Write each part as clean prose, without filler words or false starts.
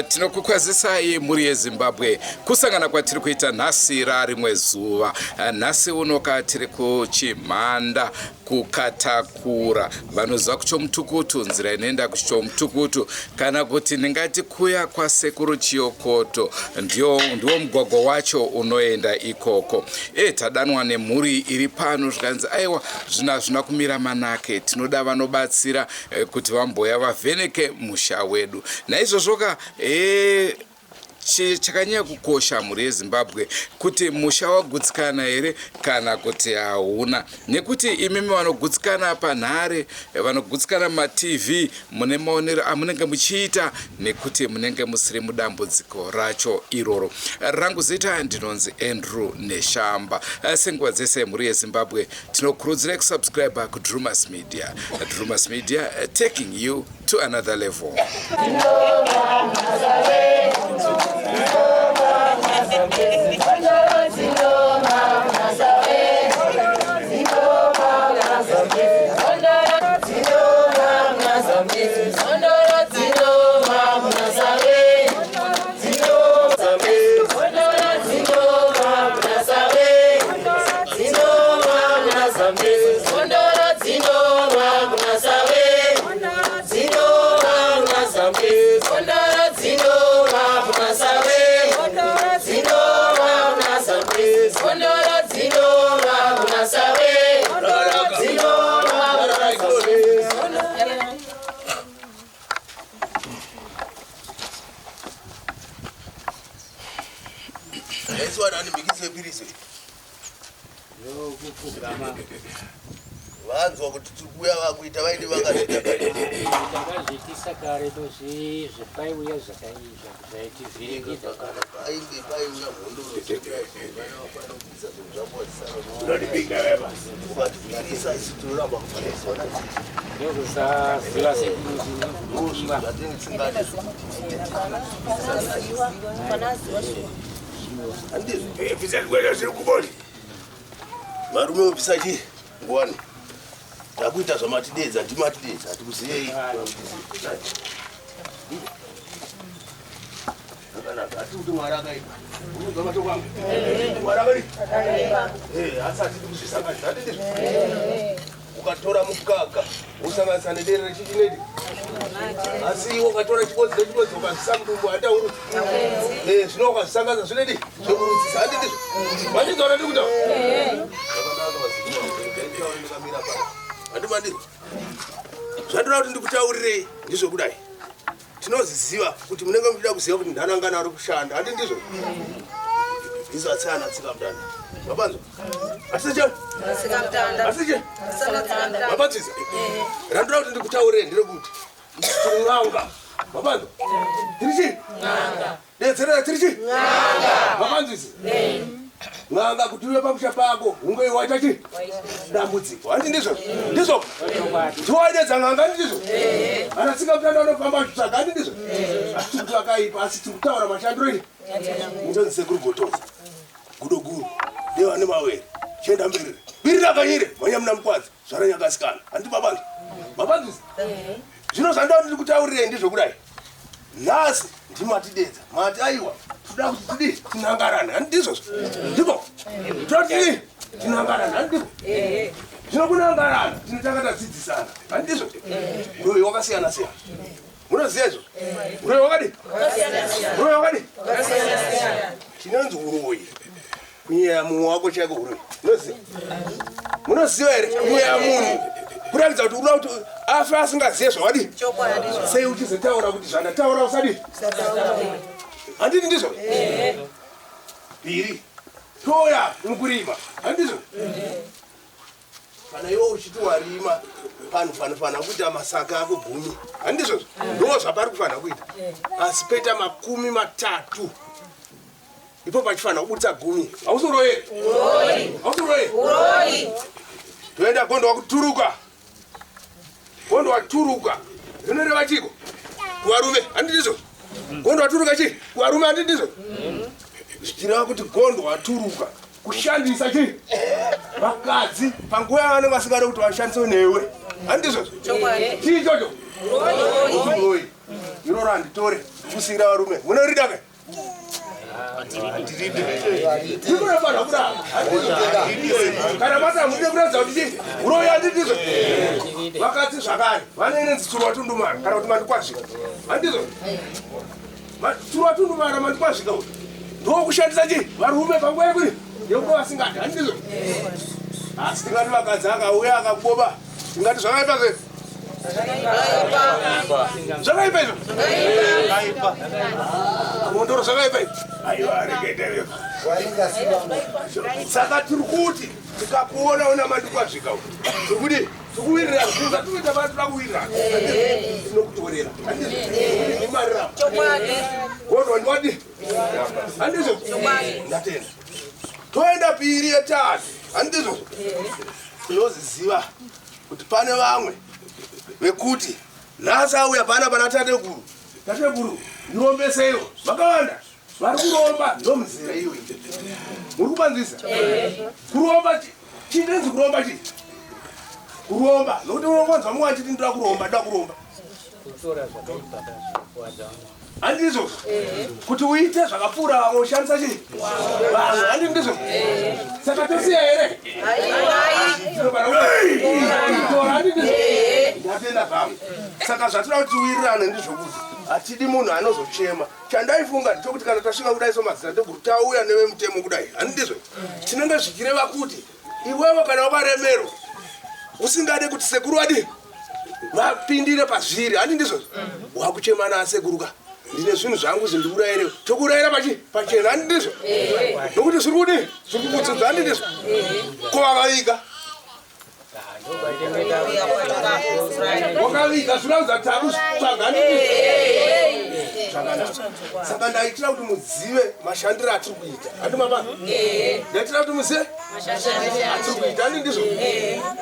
Tinokukwazisai muri yeZimbabwe kusangana kwatiri kuita nhasi rarimwe zuva. Nhasi unoka tiri kuchimhanda kukatakura vanoziva kuchomutukutu, nzira inoenda kuchomutukutu, kana kuti ndingati kuya kwasekuru Chiyokoto ndiwo mugwagwa wacho unoenda ikoko. Tadanwa nemhuri iri pano zvikanzi aiwa zvina kumira manake, tinoda vanobatsira kuti vamboya vavheneke musha wedu. Naizvozvoka chakanyanya kukosha muri yeZimbabwe kuti musha wagutsikana here kana kuti hauna, nekuti imimi vanogutsikana panhare, vanogutsikana maTV, mune maonero amunenge muchiita nekuti munenge musiri mudambudziko racho iroro. Rangu zita ndinonzi Andrew Neshamba. Senguva dzese muri yeZimbabwe tinokurudzira kusubscribe kuDrumas Media. Drumas Media taking you to another level. Vanzwa kuti tikuya vakuita vaide vakazviitisa kare tozvifaiuya zvakaizva zvaitivhiringidza ainge paiuya ukativirisa isi tinoramba kufaiswa ndokusaziva sekuzvikuboni varume vopisa chii ngwani takuita zvamatidedza ndimatidedza hatikuziyei akanaka ati kuti mwari akaita unonzwa matoko angu mwari akaita asi hatidi kuzvisanganisa hatidizvo ukatora mukaka usanganisa nedere rechichinedi asi iwo ukatora chikodzi ukazvisa mudumbu hataurudzi zvino ukazvisanganisa zvinedi zvekurudzisa hatidizvo mandidzaona ndi kutaura handimandirwa zvandoda kuti ndikutaurirei ndizvokudai tinoziziva kuti munenge muchida kuziva kuti ndanangana ari kushanda handi ndizvo izo atsana tsika mutanda mabanzwa asichani asiche mabanzisa randoda kuti ndikutaurirei ndirekuti tin'anga mabanzwa tirichi detserera tirichi mabanzisa nganga kuti uye pamusha pako unge waitachi dambudziko handi ndizvo ndizvo tiwaidedza nganga ndizvo anatsika mutanda unofamba zvitsvaga handi ndizvo asi kuti akaipa asi tikutaura mashandiro ndonzisekuru gotoza gudo guru nevane mawere chienda mberi biri rakanyire manyamuna mukwadzi zvaranyakasikana handi mabanzi mabanzisa zvino zvandoda kuti ndikutaurirei ndizvo kudai nhasi ndimatidedza mati aiwa toda kuti tidi tinangarana handi ndizvozvo ndiko toda kuti tinangarana handi ndiko zvino kunangarana tinotanga tadzidzisana handi ndizvo uroyi wakasiyana siyana munoziva izvo uroyi wakadi uroyi wakadi tinonzi uroyi kunyaya munhu wako chaiko uroyi munoziva here kunyaya munhu kuratidza kuti unoda kuti afe asingazive zvawadi sei uchizotaura kuti zvandataura usadi handiti ndizvo bhiri toya mukurima handizvo kana iwo uchiti warima panhu panofana kuita masaka ako gumi handizvo ndo zvapari kufana kuita asi peta 30 ipo pachifana kubudisa gumi hausuroye hausuroye toenda gondo wakuturuka gondo waturuka zvinoreva chiko kuvarume handi ndizvo gondo waturuka chii kuvarume handi ndizvo zvichireva kuti gondo waturuka kushandisa chii vakadzi panguva yavanenge vasingada kuti vashandise newe handizvo chii chocho uroyi iroro handitore kusingira varume munorida ke ndikunafanha kudaro kana mata mude kuratidza kuti chii uroya handidizo vakati zvakare vanenenzi turwa tundumara kana kuti mandikwazvika handizo turwa tundumara mandikwazvika kuti ndokushandisa chii varume panguva yekuri yekuva vasingadi handizo asi tingati vakadzi akauya akaboba tingati zvakaipa se zvakaipa izvo mondoro zvakaipa aiwa regetereko saka tiri kuti tikakuona una mandikwazvika tiri kuti tikuwirirana zatuita vati takuwirirana tinokutorera imarira godwa ndiwadi handizo ndatenda toenda piri yetatu handizo tinoziziva kuti pane vamwe vekuti nhasi auya pana tateguru tateguru ndirombeseiwo vakawanda vari kuromba ndomuzira iwe muri kubanzisa kuromba chindenzi kuromba chii kuromba nokuti unongonzwa mumwe achiti ndoda kuromba handizvo kuti uite zvakapfuura vamwe ushandisa chii vamwe handi ndizvo saka tosiya here ndatenda zvamwe saka zvatinoda kuti tiwirirane ndizvokuti hatidi munhu anozochema chandaifunga nditokuti kana tasvika kudai somazina teguru tauya nevemutemo kudai handi ndizvo tinenge zvichireva kuti iwevo kana wakaremero usingade kuti sekuru wadi vapindire pazviri handi ndizvo wakuchema naasekuruka ndine zvinhu zvangu zvindiurayire tokurayira pachena handi ndizvo nokuti zviri kudi zviri kukudzodza handi ndizvo kovakaviga wakaviga zvinoudza kuti akutsvaga handi ndizvo saka ndaitira kuti mudzive mashandiro atiri kuita handi mama ndaitira kuti muzive atiri kuita handi ndizvo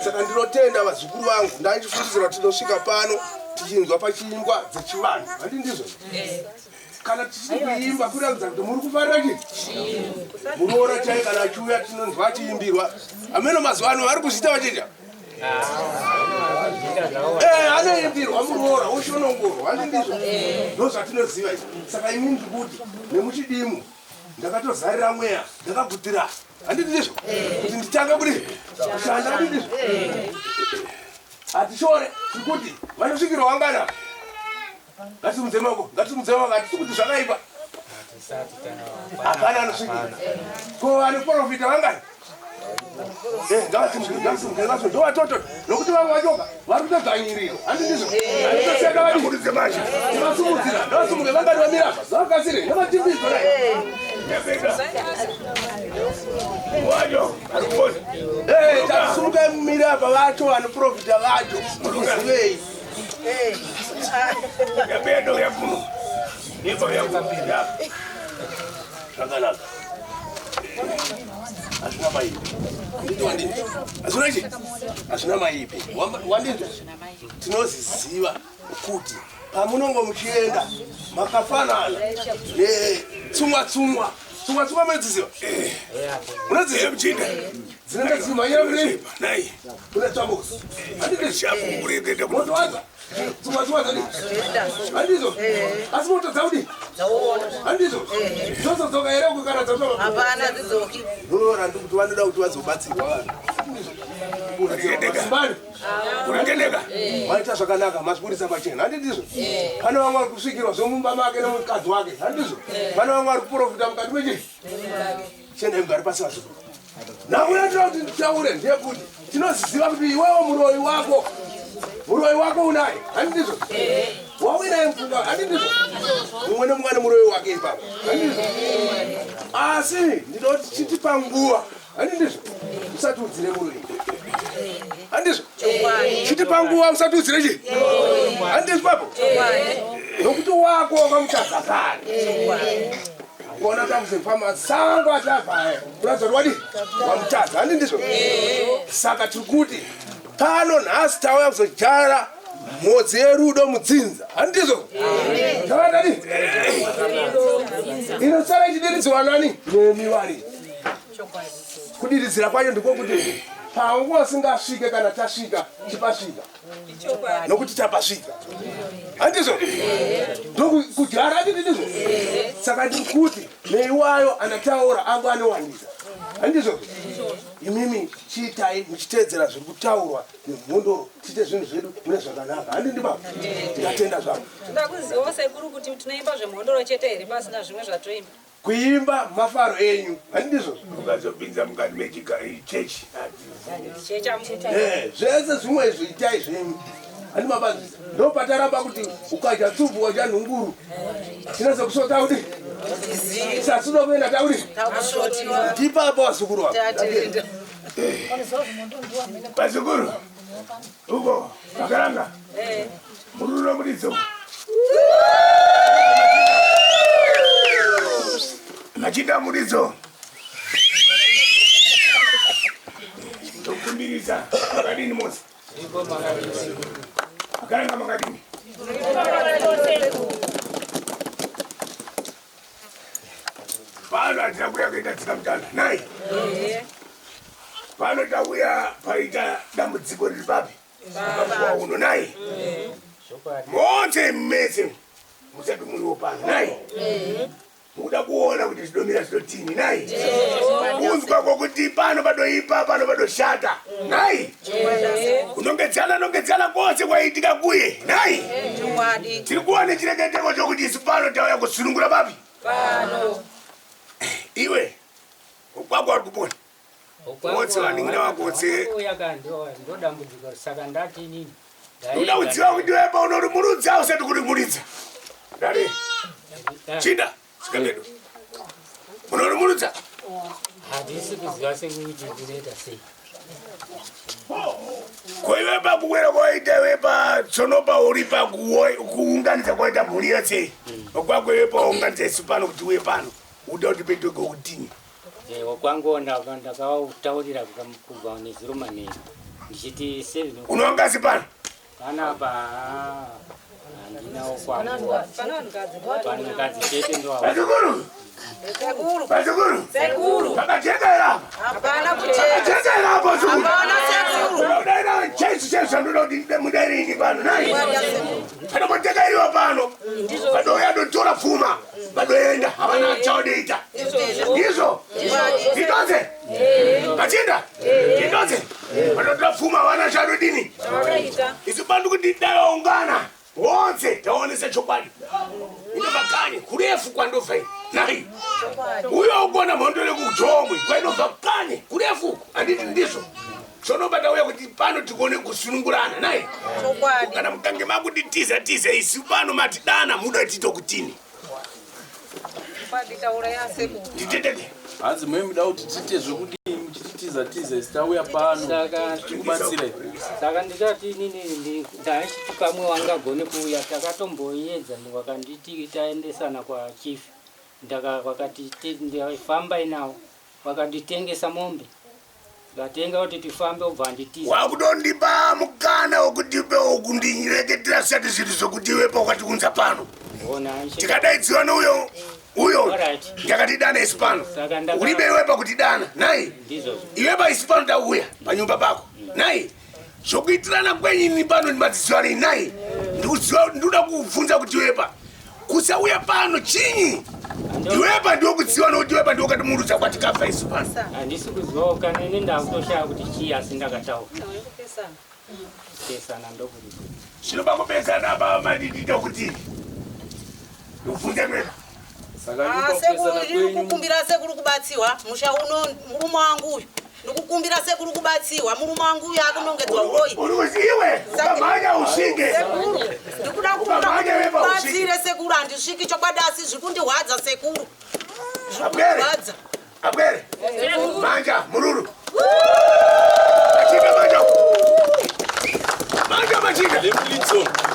saka ndinotenda vazukuru vangu ndaichifundisirwa tinosvika pano tichinzwa pachiimbwa dzechivanhu handi ndizvo kana tichiri kuimba kuratidza kuti muri kufarira chii munoora chai kana achiuya tinonzwa achiimbirwa ameno mazuva ano vari kuzviita vachita anoimbirwa muroora oshonongorwa handi ndizvo ndozvatinoziva izvi saka imi ndikuti nemuchidimu ndakatozarira mweya ndakagutira handi ndizvo kuti nditange kuti kushanda handi ndizvo hatishore tikuti vanosvikirwa wangana ngatimudze mako ngatikuti zvakaipa hapana anosvikira ko vanoprofita vangani ndovatoto nokuti vamwe vachoka vari kutoganyiriro handi ndizvo anditoseka vadii vasumudzira ndavasumuke vangani vamirapa zvavakasire navachimbidzo tasumuka mirapa vacho vanoprofita vacho muzivei zvakanaka hazvina maipi hazvina maipi wandizvo tinoziziva kuti pamunongo muchienda makafanana netsumwa munodziziva munodziziva muchinda dzinenge dzimhanyira kudii kune tsamusi handizvomotowadza tsumwa dzadii handizvo asi moto dzaudii handizvo dzozodzoka here kukana dzanoora ndikuti vanoda kuti vazobatsirwa vanhu vaita zvakanaka masipurisa pachena handi ndizvo pane vamwe vari kusvikirwa zvomumba make nemukadzi wake handi ndizvo pane vamwe vari kuprofita mukati mechii chiendai mugari pasi vazukuru nakunatira kuti nditaure ndeyekuti tinoziziva kuti iwewo muroyi wako unaye handi ndizvo wawinaye mfunga handi ndizvo mumwe nemumwe nemuroyi wake ipapo handi ndizvo asi ndinoti chitipa nguva handi ndizvo usati udzire muroyi handizvo chitipa nguva usati udzire chii handizvo papo nokuti wako wakamutadza kare kona takuzefama sango atavhaya uratidza kuti wadi wamutadza handi ndizvo saka tiri kuti pano nhasi tauya kuzojara mhodzi yerudo mudzinza handi ndizvo tavatadi inosara ichidiridzwa nani nemiwari kudiridzira kwacho ndikokuti panguva singasvike kana tasvika tipasvika nokuti tapasvika Andizo? Ndoku kujara ndizo? Saka ndikuti neiwayo anataura angu anowanisa. Andizo? Imimi chitai muchitedzera zviri kutaurwa nemhondo tite zvinhu zvedu mune zvakanaka. Handindi baba? Ndingatenda zvangu. Ndakuzivawo sekuru kuti tinoimba zvemhondoro chete here pasina zvimwe zvatoimba. Kuimba mafaro enyu. Handizvo? Ukazopinza mukati mechechi. Zvese zvimwe zviitai zvenyu. Handi mabazi. Ndo pataramba kuti ukaita tsubu wacha nhunguru. Tinazo kusota kuti sasuno kuenda tauri. Ndipapa wasukuru wako. Basukuru. Uko makaranga. Mururo murizo. Machinda murizo. Ndokumbiriza makadini mose. Makaranga makadini. Pano atinakuya kuita tsikamutana. Nai. Pano takuya paita dambudziko riri papi. Pakuwa uno nai. Monse mmese. Musati muriwo pano. Nai. Muda kuona kuti zvidomira zvinotini. Nai. Kunzwa kwokuti pano padoipa pano padoshata. Nai. Kunongedzana kwose kwaitika kuye. Nai. Tiri kuona chireketeko chokuti isu pano tauya kusunungura papi. Pano. Iwe. Ukwako ari kupona. Wotse vaningina wakotse. Ndodambudziko saka ndati nini. Uda udziwa kuti wepa unori murudza usati kuri muridza. Ndari. Chinda. Sikabedo. Unori murudza. Hadisi kuziva sekuti ndinoita sei. Koiwepa kuwera kwaita wepa tsonopa uri pa kuunganidza kwaita mhuri yose. Okwako wepa unganidza isu pano kuti uye pano. Uda kuti petuke kutini. Wakwangu ndakataurira kubva neziro manene. Ndichiti 7. Unongazi pano? Pana pa andinawo kwangu. Pana ngazi chete ndo awo. Sekuru. Pakacheka era. Hapana kucheka. Pakacheka era hapo sekuru. Hapana sekuru. Unaenda chesu ndo mudarini pano. Nai. Pana moteka iliwa pano. Bado ya dotora fuma. Bado yenda. Havana chaodita. Ndizo. Ndidoze. Machinda. Ndidoze. Bado dotora fuma wana chaodini. Isu bandu kuti daongana. Wonse taonesa chokwadi. Ino makani kurefu kwandova iyi. Nai. Uyo ugona mhondole kuchomwe kwainobva kanye kurefu anditi ndizo. Sonobata uya kuti pano tikone kusunungurana nai. Kana mukange makuti tiza isi pano matidana muda tito kutini. Nditendeke. Hanzi mwe muda kuti tite zvokuti muchititiza isitauya pano. Saka tikubatsire. Saka ndikati nini ndaichiti kamwe wangagone kuuya takatomboyedza wakanditi taendesana kwa chief. Wakati ndifamba inawo wakanditengesa mombe. Ngatenga kuti tifambe ubva nditiza. Wakudondipa mukana wokuti upe okundinyireketera sati zvinhu zvokuti iwepo ukatiunza pano. Tikadaidziwa uyo ndakatidana isi pano. Ulibe iwepa kutidana nai. Iwepa isi pano tauya panyumba pako. Nai. Zvokuitirana kwenyini pano ndimadzidziwa rini nai. Ndikuda kuvunza kuti iwepa kusauya pano chinyi. Iwepa ndokudziwa nokuti iwepa ndokati murudza kwatikafa isi pano. Handisi kuzivawo kana ine ndakutoshaya kuti chii asi ndakataura. Pesana ndokuti. Zvinoba kupesana apa madidita kuti ndovunza iwepa. Sekuru ndikukumbira sekuru kubatsiwa musha uno murume wangu uyu. Ndikukumbira sekuru kubatsiwa murume wangu uyu akunongedzwa ngoi. Uruziwe ukamanya usvike. Sekuru ndikuda kubatsire sekuru andisviki chokwadasi zvikundihwadza sekuru. Abwere. Manja mururu. Manja.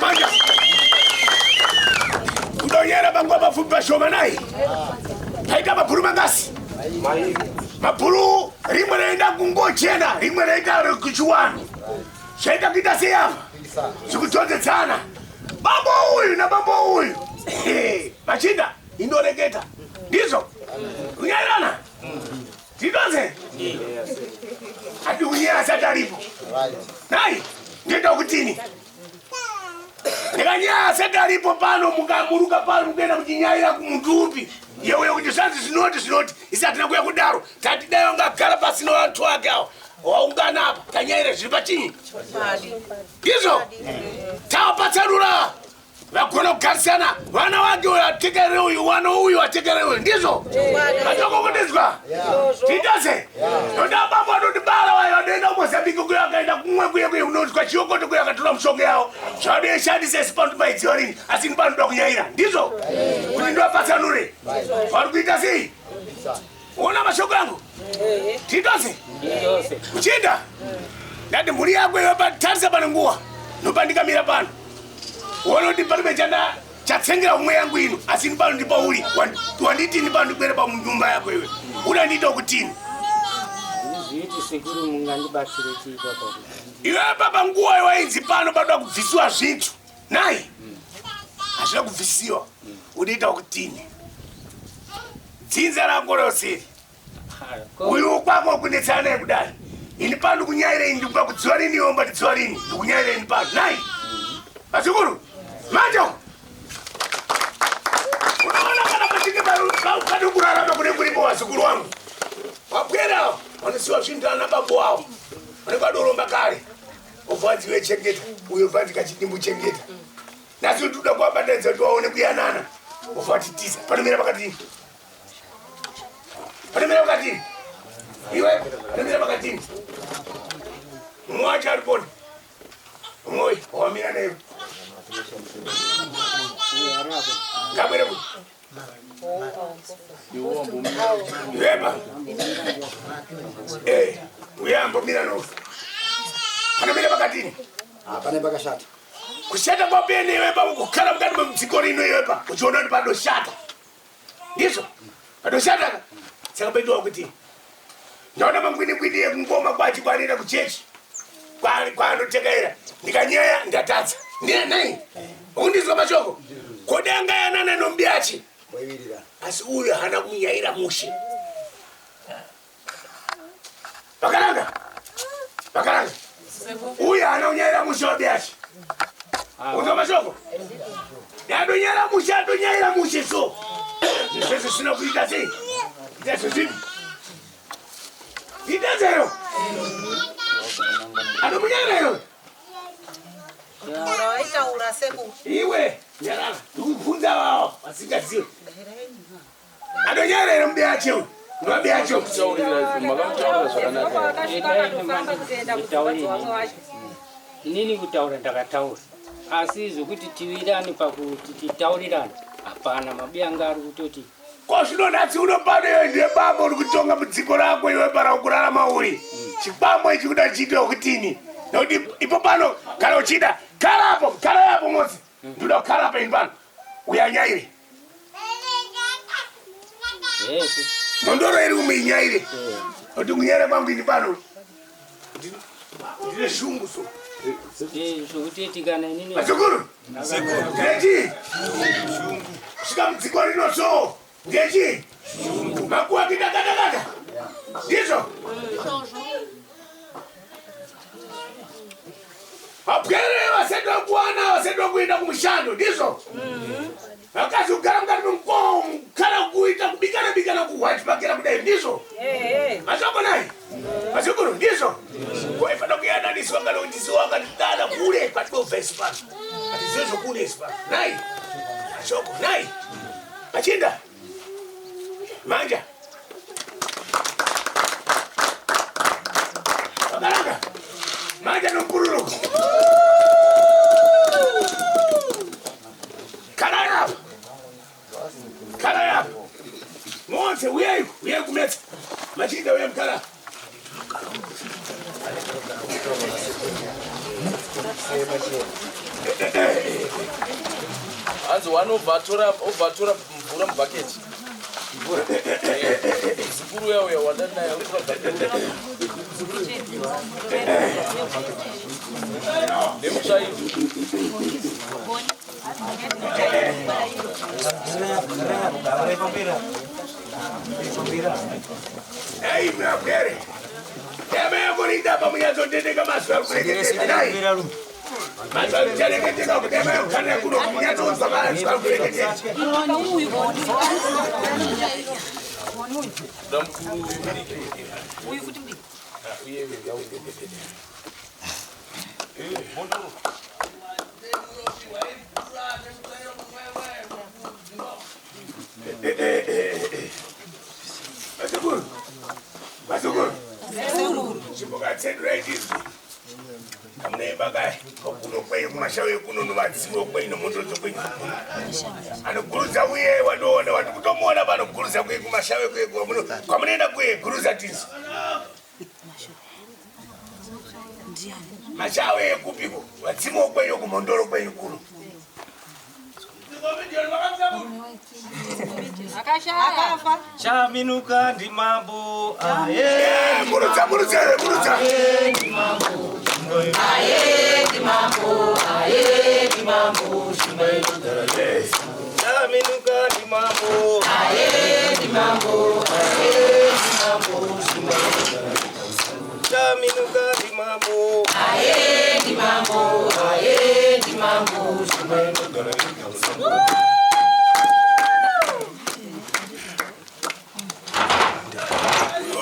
Manja. Kudonyera bangwa bafupi bashoma nai. Taita mapuru mangasi. Mapuru rimwe reenda kungochena, rimwe reenda kuchuwani. Shaita kita siyama. Zikutonzetsana. Bambo uyu na bambo uyu. Machinda indoreketa. Ndizo. Kunyarana. Tidoze. Ati unyera sataripo. Nai. Ndenda kutini. Ndikanyera waseka alipo pano mukamuruka pano mukenda muchinyaira kumutupi yewe kuti zvinoti isatina kuya kudaro tati dai ungagara pasina vantu vake awo waungana apa tanyaira zviri pachinyi izvo tawapatsanura vagona kugarisana vana vake uyu atekerere uyu wana uyu atekerere uyu ndizvo vatokokondedzwa titose noda baba anotibara wayo anoenda kumozambiki kuyo akaenda kumwe kuye unotwa chiokoto kuyo akatora mushonga yawo zvaadeshandise sipandumaidziwa rini asi ni panoda kunyaira ndizvo kuti ndovapatsanure vari kuita sei ona mashoko yangu titose uchinda ndati mhuri yako tarisa pane nguva nopandikamira pano uone kuti palibe chatsengera umwe yangu ino asi ni pano ndipo uri wanditini pano ndikwere pamunyumba yako iwe uda ndiita kutini iwe papa nguva iwainzi pano panoda kubvisiwa zvinthu nai hazvina kubvisiwa udiita kutini dzinza rako roseri uyu kwako kunetsana naye kudai ini pano kunyaira ini ndikupa kudziwa rini iwomba tidziwa rini ndikunyaira ini pano nai vazukuru macho unaona kana pachinge kadi kurarama kune kuripo vazukuru wangu wapwera vanosiwa zvinhu ana babo wavo vanenge vadoromba kare ubvanzi wechengeta uyo bvanzi kachidimbu chengeta nasi toda kuvabandaidza kuti vaone kuyanana ufatitiza panomira pakatini panomira pakatini iwe panomira pakatini mumwe wacho ari poni mumwe wamira naye ngabwere kuti iwepa uyambomira nofu panomira pakatini pane pakashata kushata kwapene iwepa kukhala mukati memudziko rino iwepa uchiona kuti padoshata ndizvo padoshata saka paitiwa kuti ndaona mangwinikwini ekungoma kwachikwanira kuchechi kwaanotekaira ndikanyaya ndatadza nai ukundizwa mashoko kodanga yanana nombiachi asi uyu hana kunyaira mushe vakaranga uyu hana kunyaira mushe wabiachi uzwa mashoko adonyaira mushe so zvese zvisina kuita sei ita zvezvipi ita zero anomunyaira iwe iwe nyaraka ndikubvunza vavo vasingazivi adonyara ere mubeache uyu unobeache inini kutaura ndakataura asi zvokuti tivirane pakuti titaurirane hapana mabianga ari kutoti ko zvinonatsi unopano iwe ndiye bambo uri kutonga mudziko rako iwe para kurarama uri chibambo ichi kuda chiite wokutini nokuti ipo pano kana uchida kara yapo mosi ndoda kukara apa ini pano uyanyaire mondoro iri umuinyaire nokuti kunyaira kwangu ini pano ndine shungu so zvokuti kana inini vazukuru ndechi kusvika mudziko rino so ndechi makuwa kidakadakada ndizvo vapwerere vasedwa kuwana vasedwa kuenda kumushando ndizvo vakazi kugara mukati memukowo mukara kuita kubikana kuhwachipakira kudai ndizvo mashoko nai vazukuru ndizvo koifana kuyananiswa kana kutisiwa katidana kule kwatibobva isi pano atizvezvo kune isi pano nai mashoko nai machinda manja vakaranga manja nompururuko kara yapo monse uyai kumetsa machinda uya mukara hanzi wanobva atora mvura mubhaketi zikuru yauya wadanaya nemutsvaidi ei mnapere yama yakorida pamunyazondendeka mazuva kureketera nai Machareketeka kudema yokana kuno kunyato uzamana tikakureketeka. Masukuru. Chiboka tendredizi. Amne bagai. Okuno kwe kumashawe kuno nubatsiwo kwe no muntu zokwe. Anokuruza uye wadona watu kutomona bano kuruza kwe kumashawe kwe kuno. Kwa mnenda kwe kuruza tizi. Mashawe kupiko. Watsimo kwe yo kumondoro kwe kuno. Akafa. Chaminuka ndi mambo Muruza ndi mambo Chaminuka ndi mambo Chaminuka ndi mambo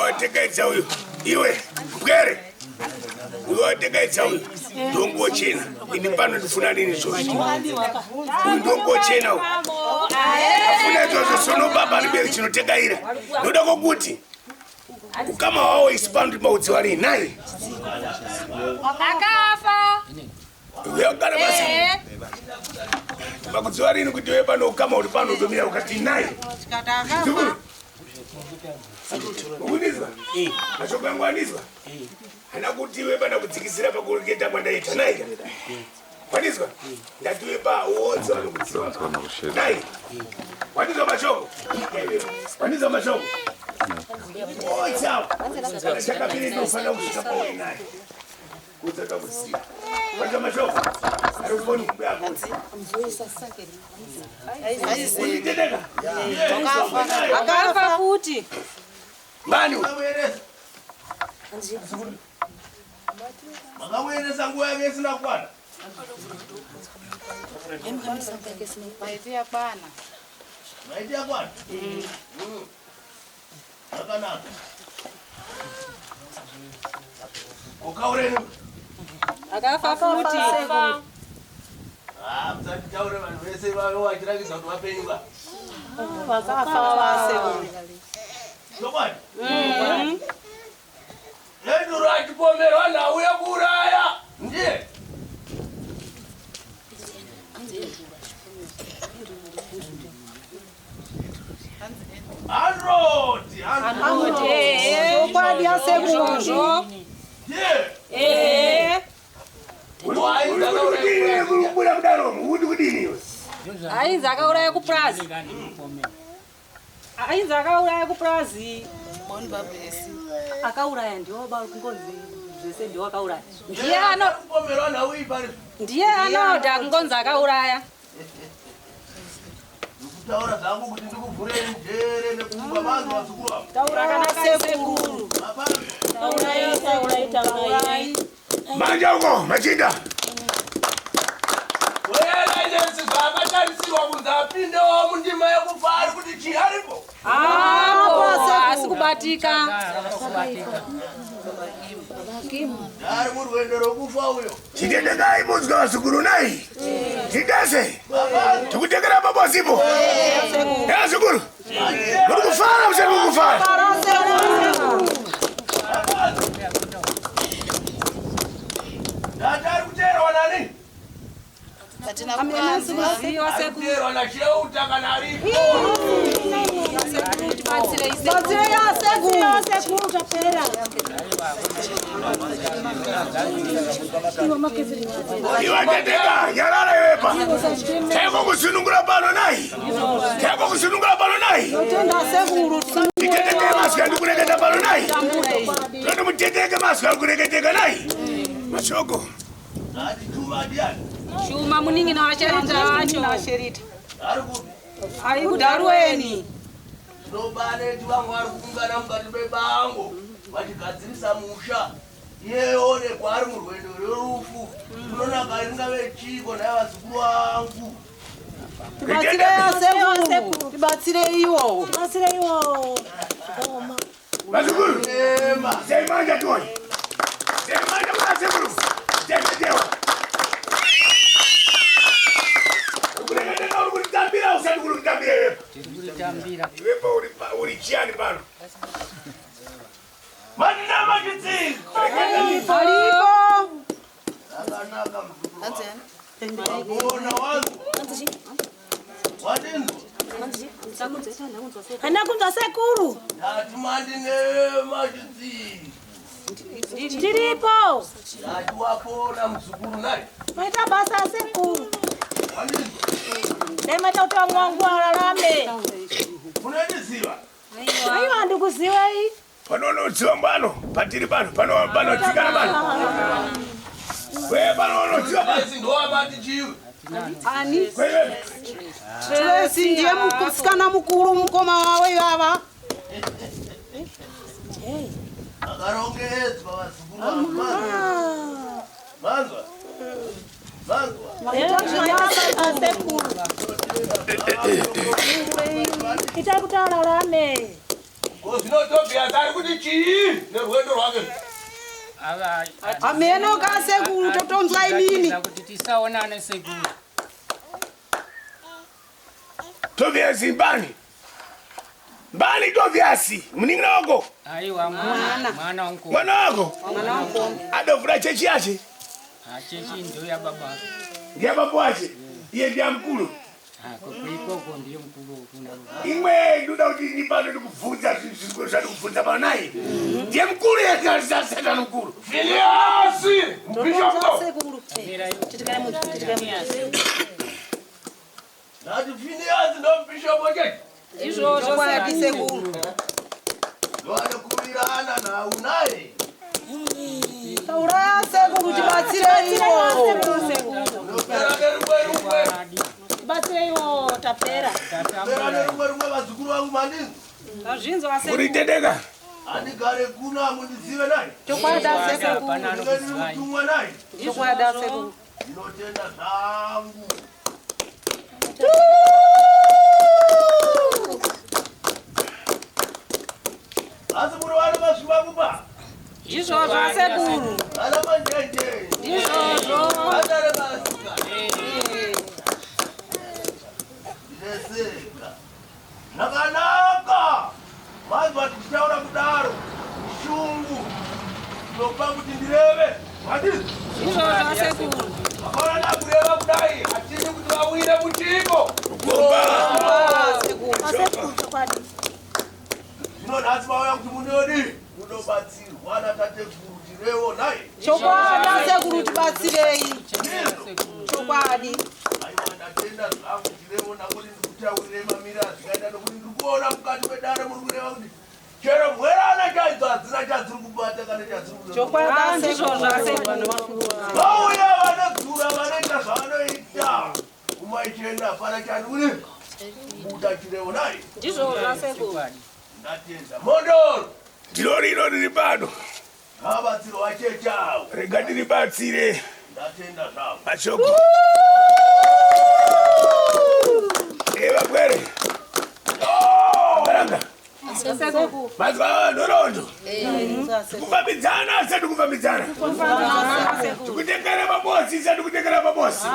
Wategaitsa uyu iwe bwere wategaitsa uyu ndongo chena ini pano ndifuna nini zvozvo uyu ndongo chena uyu afuna izvozvo sono baba riberi chinotegaira ndoda kokuti ukama wawo isi pano ndimaudzi wari naye Akafa. uyagara basi makudziwa rini kuti we pano ukama uri pano udomira ukati naye Unizwa? Mashoko yangu anizwa? Anakuti wewe bana kudzikisira pakureketa kwandaita naye. Wanizwa? Ndati wewe pa uodzo anokudziwa. Naye. Wanizwa mashoko? Wanizwa mashoko? Uodzo. Chaka pili ndofana kuchapa wewe naye. Kutaka kusikia. Wanizwa mashoko? Arufoni kubya kuti. Unitendeka? Akafa futi. Mani. Makamweleza nguo yake sina kwana. Maiti ya bwana. Maiti ya kwana. Akana. Ukaureni. Akafa futi. Mzati taure vanhu vese vavo vachirakidza kuti vapenyuka. Akafa waseu. Zvokwadi? Neduro achipomerwa nauye kuuraya. Ndiye? Androti. Kwadi yasekunjo. Ndiye? Uri mudaromo uri kudini iwe? Ainza akauraya kuprazi. Ainza akauraya kuprazi. Mboni babesi. Akauraya ndiwo bakungonzi zvese ndiwo akauraya. Kupomerwa nauye pari. Ndiye anoda kungonzi akauraya. Taura zangu kuti ndikuvhure njere nekumba vanhu vasukuru ava. Taura kana sekuru. Taura. Manja uko machinda. Wera yensi zvakatarisiwa kunzi apindewo mundima yekufa ari kuti chii aripo. Asikubatika. Ari murwendo rokufa uyo. Chitendekai muzwa vasukuru nai. Chitese. Tikutekera babosipo. Sukuru. Muri kufara mse muri kufara. Datari kuteerwa nani? Kuterwa na cheuta kana aripo. Iwateteka yarara yepa. Teko kusunungura pano nai. Teko kusunungura pano nai. Iteteke maska ndikureketa pano nai. Ndoto muteteke maska kureketeka nai. Mashoko. Ati tuma diani. Shuma muningi na washerita wacho. Ari kuti. Ari kudarweni. Ndobane tivangu vari kungana mukati mebango. Vatigadzirisa musha. yeone kwari murwendo rwerufu runonaka ringave chiko naye vazukuru vangu. Tibatsire iwo. Vazukuru, semanja tuone. Semanja mwana sekuru. Semejewa. Ukulenga ulikutambira usati kulikutambira wepo. Wepo ulichiani pano. Manama kitsi. Alipo. Nakanaka mbona wangu. Wadendu. Anakunza sekuru. Atumandine majitsi. Ndiripo. Atuwapona mzukuru naye. Maita basa sekuru. Wadendu. Nemata utoa mwangu alalame. Unaniziva? Ayo andikuziwa hii. Panono utsiwa mbano. Patiri pano. Pano tsikana pano. Kwe panono utsiwa pano. Basi ndo abati chiwe. Ani? Kwe. Tulesi ndiye mkusikana mukuru mkoma wawe baba. Akarongedzwa vazukuru vangu. Manzwa. Sekuru. Itakuta alalame. Kozvinotobhiya tari kuti chii nerwendo rwake. Ameno kasekuru totonzwa imini. Kuti tisaonane sekuru. Tobiasi mbani. Mbani tobiasi. Mningira wako. Aiwa mwana wangu. Mwana wako. Adofura chechi yache. Chechi ndio ya baba. Ndiye baba wache. Iye ndiye mkulu. Kuliko ndiye mkulu kuna. Imwe nduda kuti ni pano ndikufunza zvikoro zvandikufunza pano naye. Ndiye mkulu yake sasa mkulu. Filiasi. Bishop. Nati Filiasi ndo bishop wake. Izvozvo kwati sekuru. Vanokuvirana nawo naye. Tauraya sekuru tibatsire iwo. Ndopera nerumwe. Tibatsire iwo tapera. Ndopera nerumwe vazukuru vangu mandinzi. Kazvinzwa sekuru. Uritendeka. Andigare kuna mundizive naye. Chokwada sekuru. Ndingani mutumwa naye. Chokwada sekuru. Ndinotenda zvangu. Asi muri vana vasviva kupa? Izvozvo sekuru. Vana manjenje. Izvozvo. Vatare vasika. Neseka. Nakanaka. Mazva tichitaura kudaro. Shungu. Topa kuti ndireve. Matizi. Izvozvo sekuru. Vakaona kureva kudai. Hatini kuti vawire muchiko. Zvinonhasi vauya kuti munodi. Munobatsirwa natateguru tirevo naye. Chokwada sekuru tibatsirei. Chokwadi. Aiwa ndatenda zvangu tirevo nakuti ndikutaurire mamira azvikaita nokuti ndikuona mukati medare muri kureva kuti chero mwerana chaidzo hadzina chadziri kubata kana chadziri kuda. Chokwada sekuru. Vauya vanodhura vanoita zvavanoita. Kumaichenda hapana chanuri. Buda chirevo naye. Izvozvo sekuru. Ndatenda. Mondoro. Ndiro riri pano. Abatsiro wachechawo. Rega ndiribatsire. Ndatenda zvangu. Mashoko. Eva kwere. Baranga. Sekuru. Mazwa ndorondo. Kufambidzana sati kufambidzana. Tikutengera mabosi sati kutengera mabosi.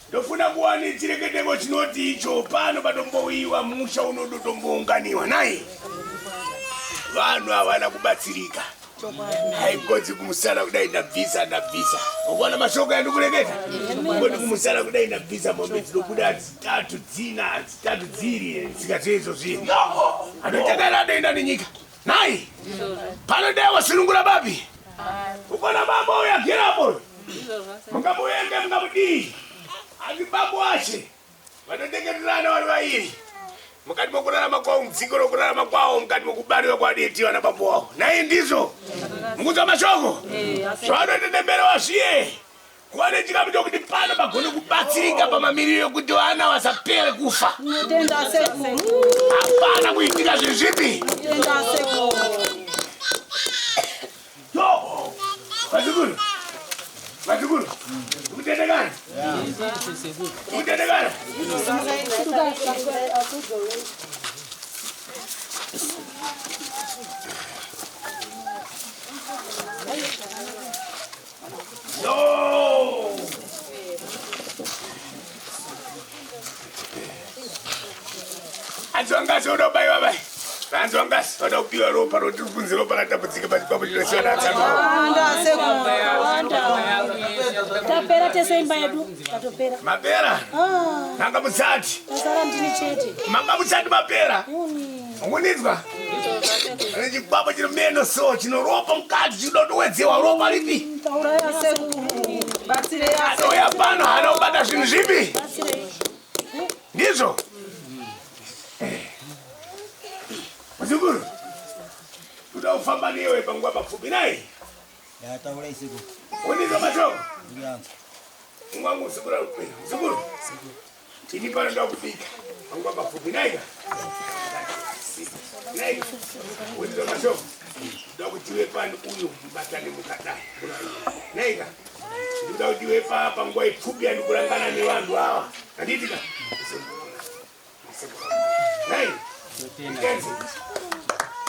Ndofuna kuwani chireketengo chinoti icho pano patombowiwa musha unodotombounganiwa naye. Vanhu havana kubatsirika. Haikodzi kumusana kudai ndabvisa. Ukuona mashoko andikureketa? Ngoti kumusana kudai ndabvisa mombe dzinobuda dzitatu dziri dzikateizo zviri. Anotekera adoenda nenyika. Nai! Pano dai wasunungura babi. Ukuona baba uya gerapo. Mungamuyenge mungamudii. Asi baba wache. Vanotekererana vari vairi. Mukati mokurarama kwavo mdziko rokurarama kwavo mukati mokubariwa kwadetiwa nababa wavo. Naye ndizvo. Mukuzwa mashoko. Zvavanotendemerewa zviye. Kuva nechikamu chokuti pano pagone kubatsirika pamamiriro ekuti vana vasapere kufa. Tenda sekuru. Hapana kuitika zvinhu zvipi. Tenda sekuru. Yo! Mazukuru. Mazukuru. Ukutendekana? Ukutendekana? No! Anzongas udah bayi. Anzongas udah piwa ropa roti pun zero para dapat tiga baju baju jelas ada sama. Tapera tesemba yedu tatopera Mapera. Nanga musati. tasara ndini chete Manga musati mapera. Ungonizwa? Ani baba jino meno so chino ropa mkati chino dowezewa ropa lipi. taura yasekuru batsire Ano ya pano anobata zvinhu zvipi? Ndizvo? Mazukuru. Kuda ufamba newe panguva mapfupi naye. Taura isiku. Unizwa mashoko? Ndiyanza. Mwangu usikura upira. Mazukuru. Ini pano nda kufika. Panguva mapfupi naye. Naye. Unizwa mashoko? Nda kutiwe pano uyu mbatani mukadai. Naye. Nda kutiwe pa panguva ipfupi andikurangana nevanhu hawa. Anditika. Naye.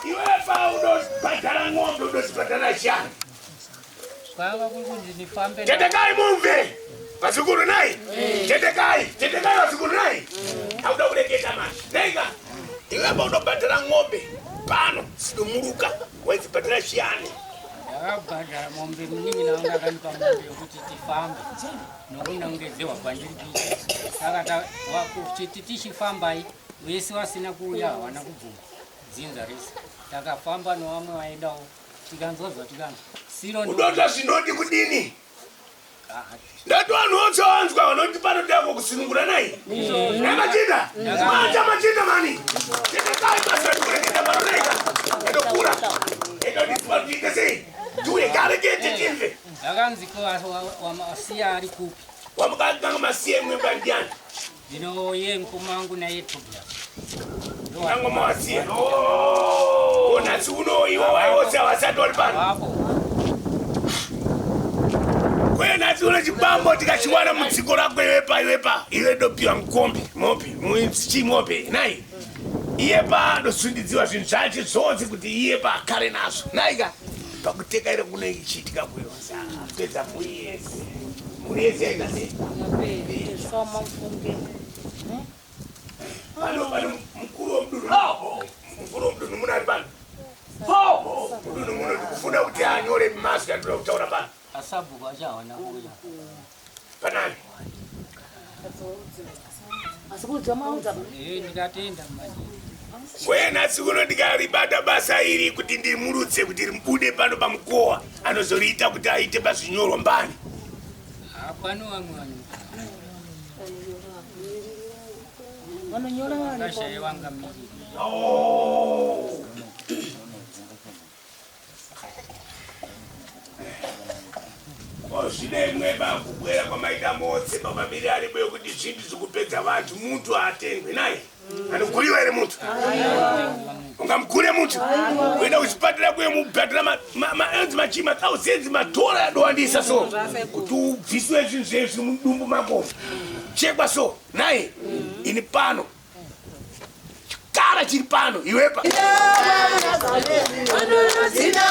Iwe pa unozibhadhara ng'ombe unozibhadhara shanu. Kwanga kuti ndifambe Tetekai mumve. Mazukuru naye. Tetekai mazukuru naye. Auda kureketa manje. Nega. Iwe pa unobhadhara ng'ombe pano sidomuruka wezibhadhara shanu. yakabhadhara mombe muningi nanga akanipa mombe yokuti tifambe nokunongezewa kwandiri saka kuti tichifambai vese vasina kuuya havana kubvuma dzinza rese takafamba nevamwe vaidawo tikanzozva tikanzi siro Udota zvinoti kudini? Ndati vanhu votsavanzwa vanoti panodako kusunungura naye. Namachita. Machinda mani. Tetekai basa kureketa paroneka. Ndokura. Ndodisiparutika sei. Tuye karekete timve. akanzi wamasiya ari kupi Wamukanga masiye mwemba ndiani. ndino ye mkumangu naye Tobias Nango mawasiye. Nasi uno iwo waiwose wasatu wali pano. wapo Kwe nasi uno chibambo tikachiwana mudziko rako iwepa. Iwe dopiwa mkombi. Mopi. Mwichi mopi. Nai. Iyepa dosundidziwa zvinhu zvacho zvose kuti iyepa akare nazvo. Naika. Pakuteka ire kune ichiitika kuyonsa. Apedza muyese. Muyese ikase. soma mfunge Pano mukuru womudunhu. Mukuru womudunhu muna ari pano. Mudunhu muno ndikufunda kuti anyore mazi andinoda kutaura pano. asabhuku achawana kuya Panani. asikudzwa maudza ndikatenda manje Kwe nasi uno ndikaribata basa iri kuti ndimurutse kuti ribude pano pamukowa. Anozoriita kuti aite bazvinyorwa mbani. pano vamwe vanhu vanonyora vanhu kashaye vanga miri Zvine mweba kubwera kwamaita motse pamabiri aripo yokuti zvinhu zvokupedza vantu muntu haatengwe naye. Anoguriwa ere muntu? Ungamugure muntu? Kuenda kuchipatara kuye mubhadhara maenzi machima thousands madhora yadowandisa so. Kuti ubviswe zvinhu zvezvi mudumbu mako. Chekwa so. Naye ini pano. Chikara chiri pano iwepa. Zino,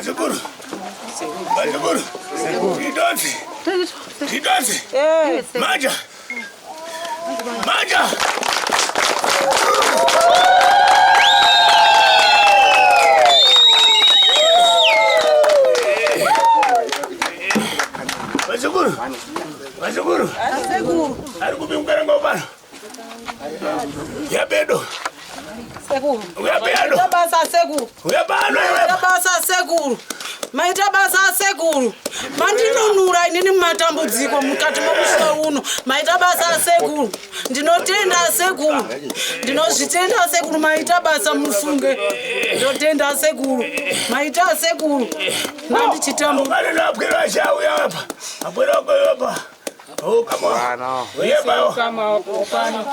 Bazukuru. Bazukuru. Tidonzi. Tidonzi. Maja. Maja. Bazukuru. Bazukuru. Seguro. Arikupi mkarango bana. Ya bedo. Seguro. Uyabelo. Tabasa seguro. Uyabalo. Tabasa seguro. Maita basa seguro. Mandinonura inini matambudziko mukati mokusha uno. Maita basa seguro. Ndinotenda seguro. Ndinozvitenda seguro maita basa musunge. Ndotenda seguro. Maita seguro. Nandichitambu. Bana napkira shawu yapa. Apura ko yapa. Oh, come on. Uyeba. Kama opano.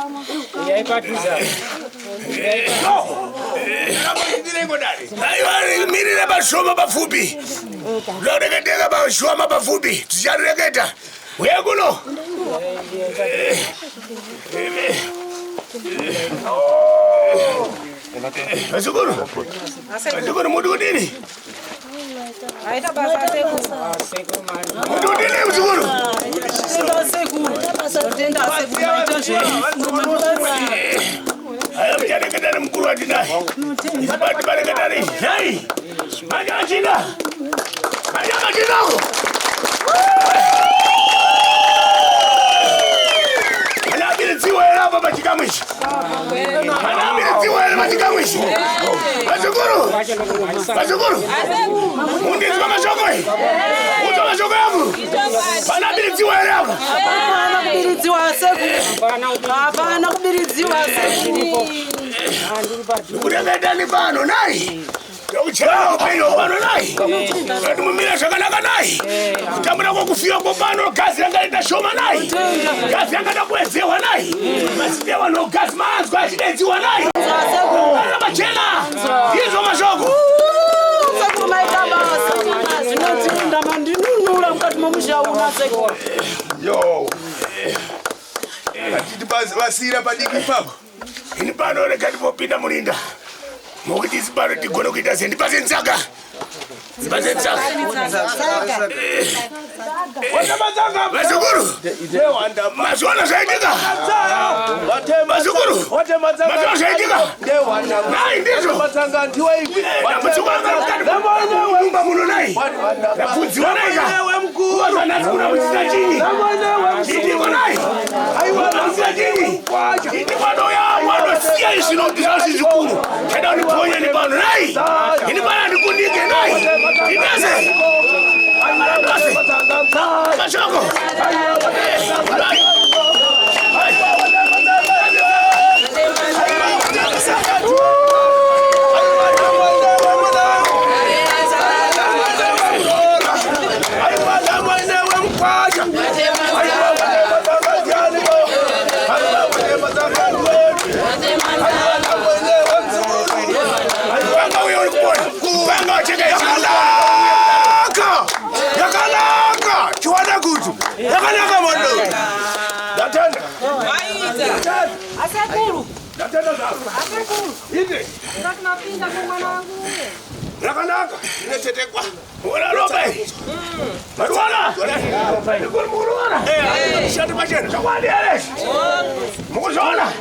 Yaipatuza. No. Ayo mirira bashoma bafupi. Loreketeka bashoma bafupi. Tichareketa. Uyakuno. Bazukuru. Bazukuru mudu kudini. Maita basa seguro. Mudu kudini bazukuru. Ndotenda seguro. Ayo mjareketa mkuru wa dinai. Isabati bareketani. Nai. Maja achina. Maja achina. Anabilitiwa hapa bachikamwishi. Anabilitiwa hapa bachikamwishi. Bazukuru. Bazukuru. Undizwa mashokoi. Uzo mashokoi yangu. Anabilitiwa hapa. Hapana kubiridziwa seguro. Hapana kubiridziwa seguro. Kureketa ni pano nai. Yokuchela upenyo pano nai. Kati mumira shakanaka nai. Kutambula kwa kufia kwa pano kazi yanga itashoma nai. Kazi yanga takuwezewa nai. Masidewa no kazi maanzu kwa shideziwa nai. Kala machena. Hizo mashoko. Seguro maita basa. Ndinotenda mandinunura mukati momusha uno seguro. Yo. Atiti basira padiki pako. Ini pano rekati popinda mulinda. Mokiti zibaro tigono kuita sendi pase nzaka. Zibase nzaka. Wanda mazanga. Bazukuru. Dewanda Mazwana zaidika. Bazukuru. Wate mazanga. Mazwana zaidika. Dewanda. Nai ndizo. Mazanga ndiwe ipi. Mazukanga mkati. Mumba muno nai. Nafunzi wanaika. Wewe mkuu. Kuwaza nasikuna mchita chini. Chini wanai. Aiwa mchita chini. Chini wadoya. Wado siya isino kisasi zikuru. Chada uniponye ni pano nai. Ini pana nikundike nai. Ineze. Marabase. Mashoko. Nai. Yakalaka mondo. Datanda. Aseguro. Datanda zako. Aseguro. Inde. Tunapinda kwa mwana wangu yule. Yakalaka. Inetetekwa. Wala robe. Marwana. Nikul murwana. Shati machene. Chakwadi ales. Mukuzona.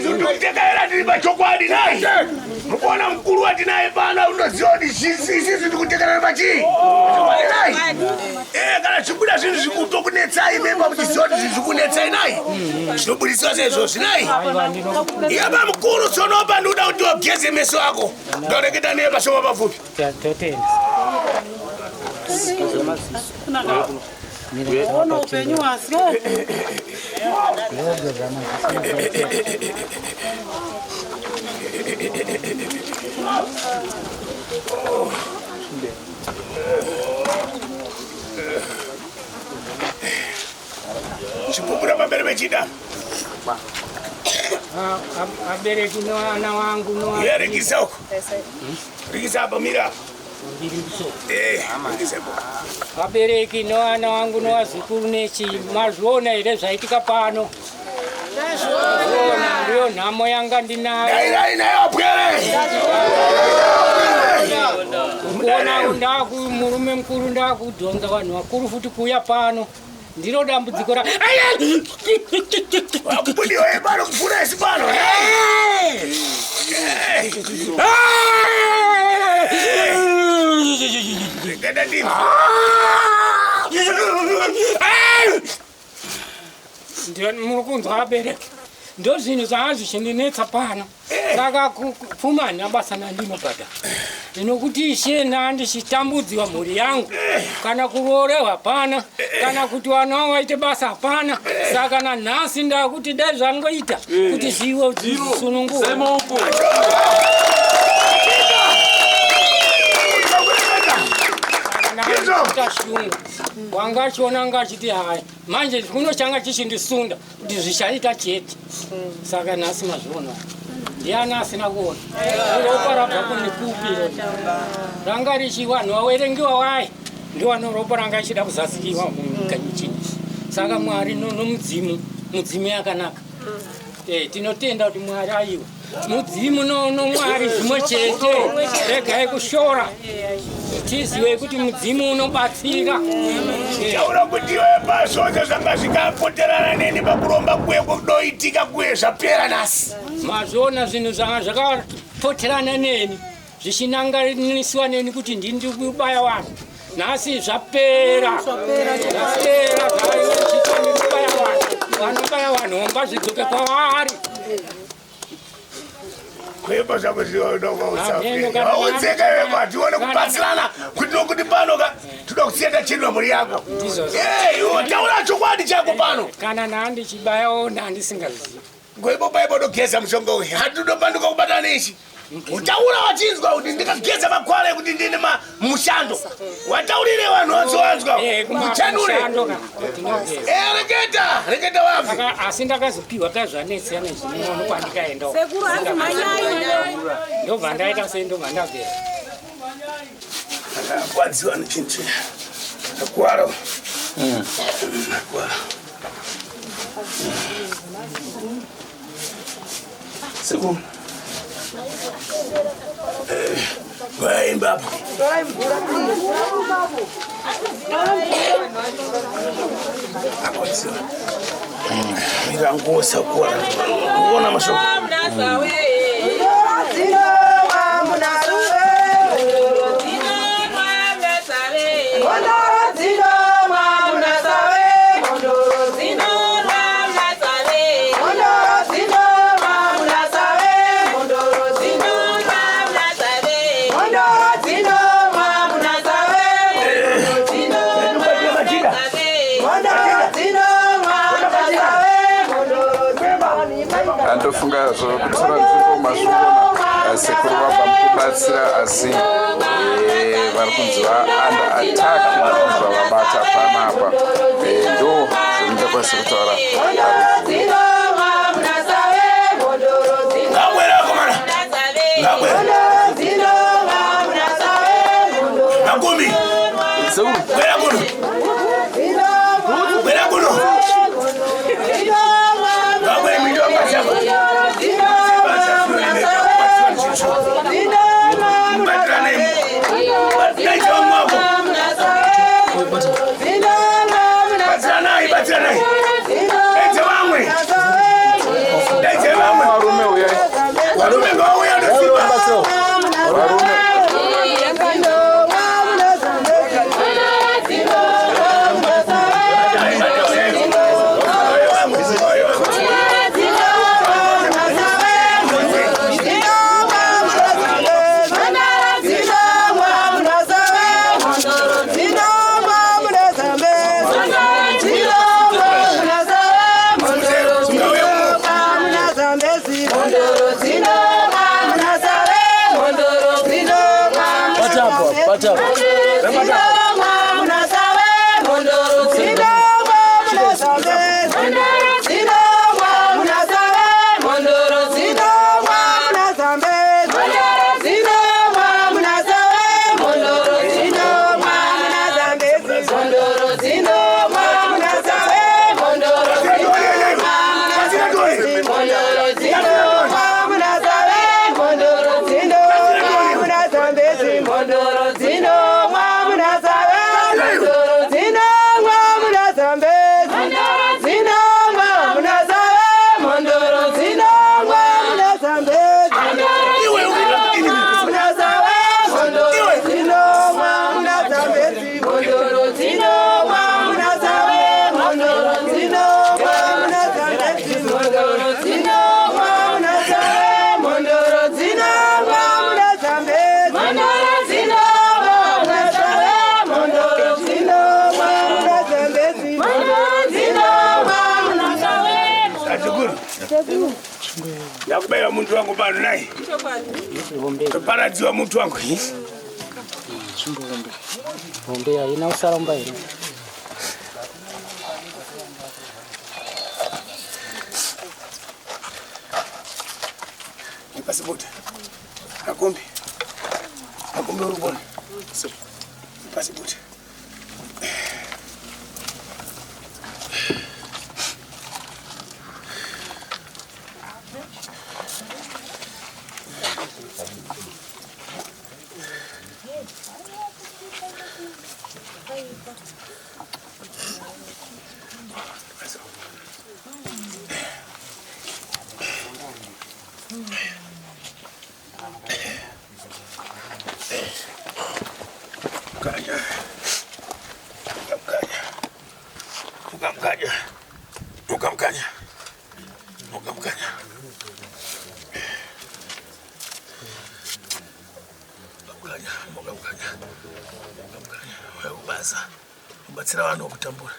Tukiteka era ndiba chokwadi nai. Mukona mkuru wa dinaye bana unozodi sisi tukutekana bachi. Chakwadi nai. Kana chikuda zvinhu zvikutokunetsai memba kuti zoti zvikunetsai nai. Zvinobudiswa sezvo sinai. Yaba mukuru tsonopa ndoda kuti wageze meso ako. Ndoreketa neye pashoma pafupi. Ono upenyu wasi. Chipupura pamberi pechida. Abereki noana wangu noa. Yeah, rekisa huko. Rekisa hapa mira. Abereki noana wangu noa zikuru nechi mazvona ere zvaitika pano. Ndiyo nhamo yanga ndinayo. Dai nayo bwere. kuona ndaku murume mkuru ndakudhonza vanhu vakuru futi kuuya pano ndiro dambudziko ra wakubudiwa pano kufuna isi pano muri kunzwa abereki ndo zvinhu zvanga zvichindinetsa pano saka kupfumani abasa nandinobhadha ndinokuti ishena ndichitambudziwa mhuri yangu kana kuroorehwa hapana kana kuti vana vavo vaite basa hapana saka nanhasi ndakuti dai zvangoita kuti zviwe zisununguwa shungu wanga chiona ngachiti hai manje kuno changa chichindisunda kuti zvichaita chete saka nhasi mazviona ndiani asina kuona ropa rabva kune kupi ranga richi vanhu vawerengiwa wai ndiwano ropa ranga ichida kuzasikiwa mukanyi chini saka mwari nomudzimu mudzimu yakanaka tinotenda kuti mwari aiwa mudzimu nomwari zvimwe chete regai kushora tizive kuti mudzimu unobatsira taura kuti iwe pasodza zvanga zvikapoterana neni pakuromba kuye kudoitika kuye zvapera nhasi mazviona zvinhu zvanga zvakapoterana neni zvichinanganisiwa neni kuti ndindi kubaya vanhu nhasi zvapera zvaichitani kubaya vanhu vanobaya vanhu ngazvidzoke kwavari kweba zvako zvinousaudzeka iwe tione kubatsirana kuti nokuti pano toda kusiya chedwa mhuri yako iwe taura chokwadi chako pano kana nandichibayawo nandisingazivi kwebobaibo ndogeza mushonga uyu hatidopanduka kubatana ichi utaura wachinzwa kuti ndikageza makwara ekuti ndine mushando wataurire vanhu vazowanzwa muchanure reketa wavu asi ndakazopiwa kazvanetsiyana zvinono kwandikaendawo ndobva ndaita sei ndobva ndabvera akwadziwa nechintu akwara Seku. Vaimba hapo. Mirangosa kwa. Uona mashoko. Andofunga zvokutora nzvimbo mazvikona sekuru vabva mukubatsira asi vari kunzi vaanda ataki vanobva vabata panapa ndo zvinoita kwasi kutaura Mondoro zino Nakubeba muntu wangu bado naye. Paradziwa muntu wangu. Ngombe haina usalama ile. Passport. Akombe urubona. Passport. Batsira wano kutambura.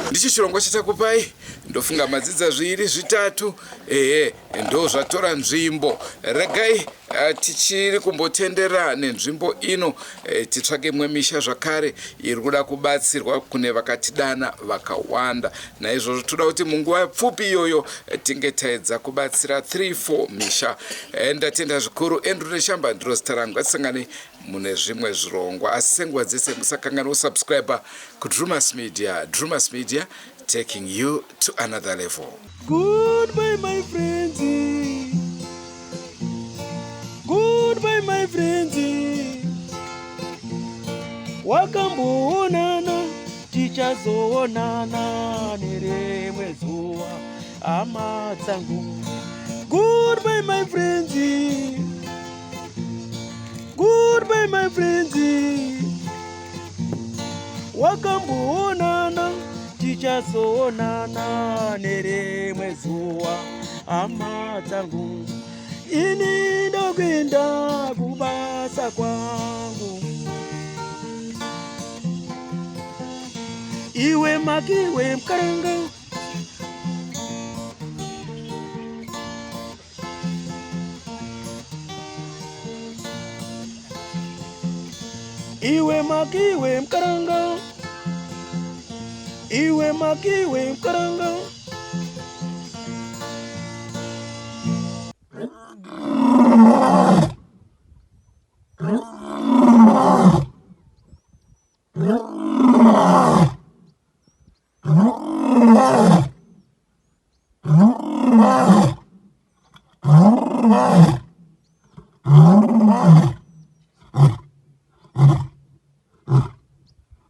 Ndicho chirongwa chatakupai ndofunga madzidza zviri zvitatu ndo zvatora nzvimbo. Regai tichiri kumbotendera nenzvimbo ino titsvake imwe misha zvakare iri kuda kubatsirwa kune vakatidana vakawanda. Naizvozvo toda kuti munguva pfupi iyoyo tinge taedza kubatsira 3-4 misha. Ndatenda zvikuru. Andrew Neshamba ndiro zita rangu. Atisangane mune zvimwe zvirongwa. Asi senguva dzese musakangana kusubscribe kuDrumas Media. Drumas Media, taking you to another level. Goodbye, my friends. Goodbye, my friends. Wakamboonana tichazoonana nerimwe zuva hama dzangu. Goodbye, my friends. Goodbye, my friends. Wakamboonana tichazoonana nerimwe zuva hama dzangu. ini ndokwenda kubasa kwangu. Iwe makiwe mkaranga, iwe makiwe mkaranga, iwe makiwe mkaranga. Ah!